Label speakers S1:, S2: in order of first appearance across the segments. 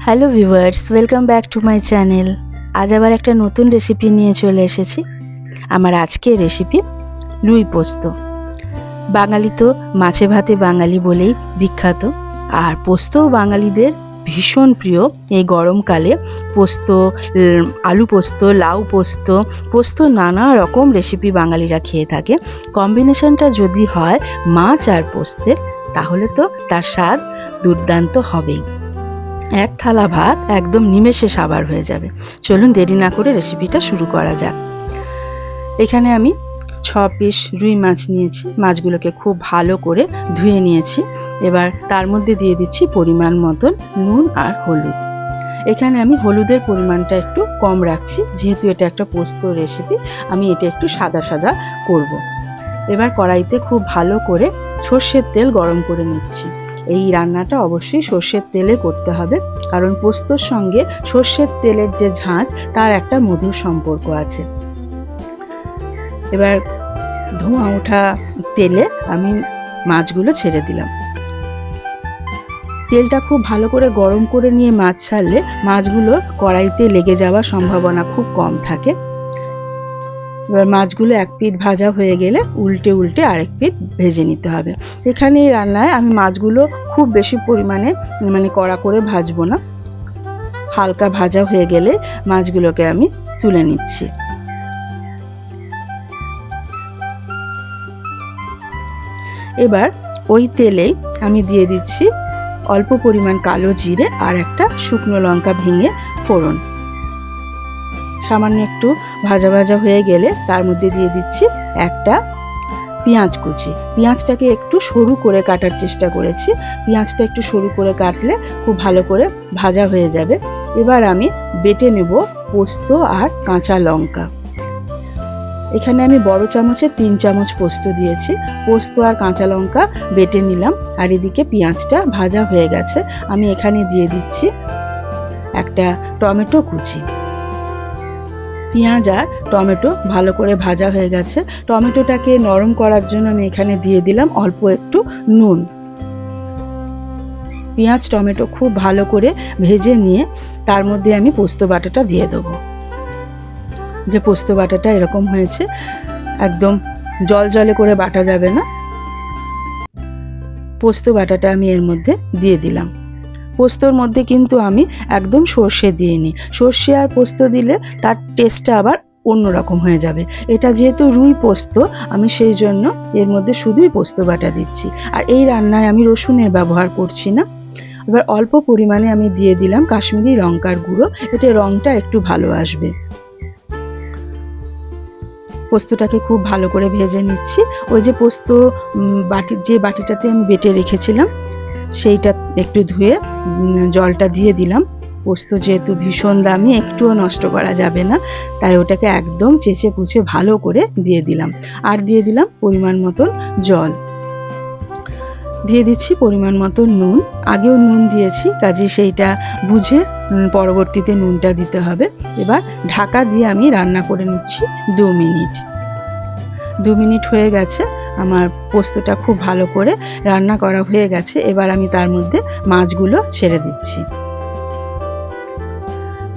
S1: Hello viewers, welcome back to my channel. আজ আবার একটা নতুন রেসিপি নিয়ে চলে এসেছি। আমার আজকের রেসিপি রুই পোস্ত। বাঙালি তো মাছে ভাতে বাঙালি বলেই বিখ্যাত, আর পোস্তও বাঙালিদের ভীষণ প্রিয়। এই গরমকালে পোস্ত, আলু পোস্ত, লাউ পোস্ত, পোস্ত নানা রকম রেসিপি বাঙালিরা খেয়ে থাকে। কম্বিনেশনটা যদি হয় মাছ আর পোস্তের, তাহলে তো তার স্বাদ দুর্দান্ত হবেই। এক থালা ভাত একদম নিমেষে সাবার হয়ে যাবে। চলুন দেরি না করে রেসিপিটা শুরু করা যাক। এখানে আমি 6 পিস রুই মাছ নিয়েছি। মাছগুলোকে খুব ভালো করে ধুয়ে নিয়েছি। এবার তার মধ্যে দিয়ে দিচ্ছি পরিমাণ মতন নুন আর হলুদ। এখানে আমি হলুদের পরিমাণটা একটু কম রাখছি, যেহেতু এটা একটা পোস্ত রেসিপি, আমি এটা একটু সাদা সাদা করব। এবার কড়াইতে খুব ভালো করে সর্ষের তেল গরম করে নিচ্ছি। এই রান্নাটা অবশ্যই সর্ষের তেলে করতে হবে, কারণ পোস্তর সঙ্গে সর্ষের তেলের যে ঝাঁঝ, তার একটা মধুর সম্পর্ক আছে। এবার ধোঁয়া ওঠা তেলে আমি মাছগুলো ছেড়ে দিলাম। তেলটা খুব ভালো করে গরম করে নিয়ে মাছ ছাড়লে মাছগুলো কড়াইতে লেগে যাওয়ার সম্ভাবনা খুব কম থাকে। এবার মাছগুলো এক পিঠ ভাজা হয়ে গেলে উল্টে উল্টে আরেক পিঠ ভেজে নিতে হবে। এখানে এই রান্নায় আমি মাছগুলো খুব বেশি পরিমাণে কড়া করে ভাজবো না। হালকা ভাজা হয়ে গেলে মাছগুলোকে আমি তুলে নিচ্ছি। এবার ওই তেলেই আমি দিয়ে দিচ্ছি অল্প পরিমাণ কালো জিরে আর একটা শুকনো লঙ্কা ভেঙে ফোড়ন। সামান্য একটু ভাজা ভাজা হয়ে গেলে তার মধ্যে দিয়ে দিচ্ছি একটা পেঁয়াজ কুচি। পেঁয়াজটাকে একটু সরু করে কাটার চেষ্টা করেছি। পেঁয়াজটা একটু সরু করে কাটলে খুব ভালো করে ভাজা হয়ে যাবে। এবার আমি বেটে নেব পোস্ত আর কাঁচা লঙ্কা। এখানে আমি বড় চামচে 3 চামচ পোস্ত দিয়েছি। পোস্ত আর কাঁচা লঙ্কা বেটে নিলাম, আর এদিকে পেঁয়াজটা ভাজা হয়ে গেছে। আমি এখানে দিয়ে দিচ্ছি একটা টমেটো কুচি। পেঁয়াজ আর টমেটো ভালো করে ভাজা হয়ে গেছে। টমেটোটাকে নরম করার জন্য আমি এখানে দিয়ে দিলাম অল্প একটু নুন। পেঁয়াজ টমেটো খুব ভালো করে ভেজে নিয়ে তার মধ্যে আমি পোস্ত বাটাটা দিয়ে দেবো। যে পোস্ত বাটাটা এরকম হয়েছে, একদম জল জলে করে বাটা যাবে না। পোস্ত বাটাটা আমি এর মধ্যে দিয়ে দিলাম। পোস্তর মধ্যে কিন্তু আমি একদম সর্ষে দিইনি। সর্ষে আর পোস্ত দিলে তার টেস্টটা আবার অন্যরকম হয়ে যাবে। এটা যেহেতু রুই পোস্ত, আমি সেই জন্য এর মধ্যে শুধুই পোস্ত বাটা দিচ্ছি। আর এই রান্নায় আমি রসুনের ব্যবহার করছি না। এবার অল্প পরিমাণে আমি দিয়ে দিলাম কাশ্মীরি লঙ্কার গুঁড়ো, এতে রঙটা একটু ভালো আসবে। পোস্তটাকে খুব ভালো করে ভেজে নিচ্ছি। ওই যে পোস্ত যে বাটিটাতে আমি বেটে রেখেছিলাম, সেইটা একটু ধুয়ে জলটা দিয়ে দিলাম। পোস্ত যেহেতু ভীষণ দামি, একটুও নষ্ট করা যাবে না, তাই ওটাকে একদম চেঁচে পুছে ভালো করে দিয়ে দিলাম। আর দিয়ে দিলাম পরিমাণ মতন জল। দিয়ে দিচ্ছি পরিমাণ মতন নুন। আগেও নুন দিয়েছি, কাজে সেইটা বুঝে পরবর্তীতে নুনটা দিতে হবে। এবার ঢাকা দিয়ে আমি রান্না করে নিচ্ছি 2 মিনিট। 2 মিনিট হয়ে গেছে, আমার পোস্তটা খুব ভালো করে রান্না করা হয়ে গেছে। এবার আমি তার মধ্যে মাছগুলো ছেড়ে দিচ্ছি।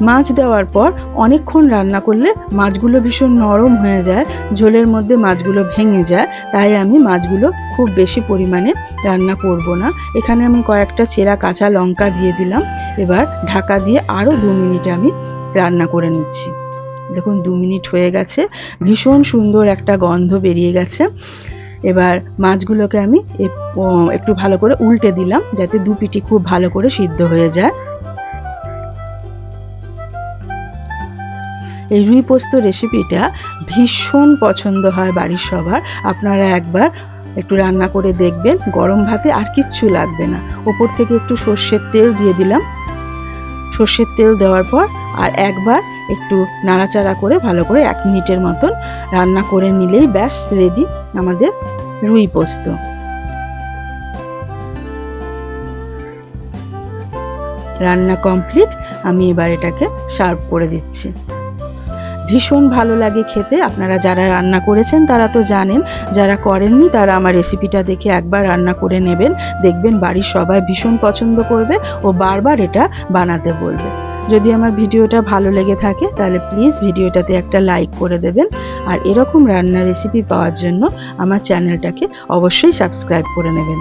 S1: মাছ দেওয়ার পর অনেকক্ষণ রান্না করলে মাছগুলো ভীষণ নরম হয়ে যায়, ঝোলের মধ্যে মাছগুলো ভেঙে যায়। তাই আমি মাছগুলো খুব বেশি পরিমাণে রান্না করব না। এখানে আমি কয়েকটা চেরা কাঁচা লঙ্কা দিয়ে দিলাম। এবার ঢাকা দিয়ে আরও 2 মিনিট আমি রান্না করে নিচ্ছি। দেখুন 2 মিনিট হয়ে গেছে, ভীষণ সুন্দর একটা গন্ধ বেরিয়ে গেছে। এবার মাছগুলোকে আমি একটু ভালো করে উল্টে দিলাম, যাতে 2 পিঠই খুব ভালো করে সিদ্ধ হয়ে যায়। এই রুই পোস্ত রেসিপিটা ভীষণ পছন্দ হয় বাড়ির সবার। আপনারা একবার একটু রান্না করে দেখবেন, গরম ভাতে আর কিচ্ছু লাগবে না। ওপর থেকে একটু সর্ষের তেল দিয়ে দিলাম। সর্ষের তেল দেওয়ার পর আর একবার একটু নাড়াচাড়া করে ভালো করে 1 মিনিটের মতন রান্না করে নিলেই ব্যাস রেডি আমাদের রুই পোস্ত। রান্না কমপ্লিট। আমি এবার এটাকে সার্ভ করে দিচ্ছি। ভীষণ ভালো লাগে খেতে। আপনারা যারা রান্না করেছেন তারা তো জানেন, যারা করেননি তারা আমার রেসিপিটা দেখে একবার রান্না করে নেবেন, দেখবেন বাড়ির সবাই ভীষণ পছন্দ করবে ও বারবার এটা বানাতে বলবে। যদি আমার ভিডিওটা ভালো লেগে থাকে তাহলে প্লিজ ভিডিওটাতে একটা লাইক করে দেবেন, আর এরকম রান্নার রেসিপি পাওয়ার জন্য আমার চ্যানেলটাকে অবশ্যই সাবস্ক্রাইব করে নেবেন।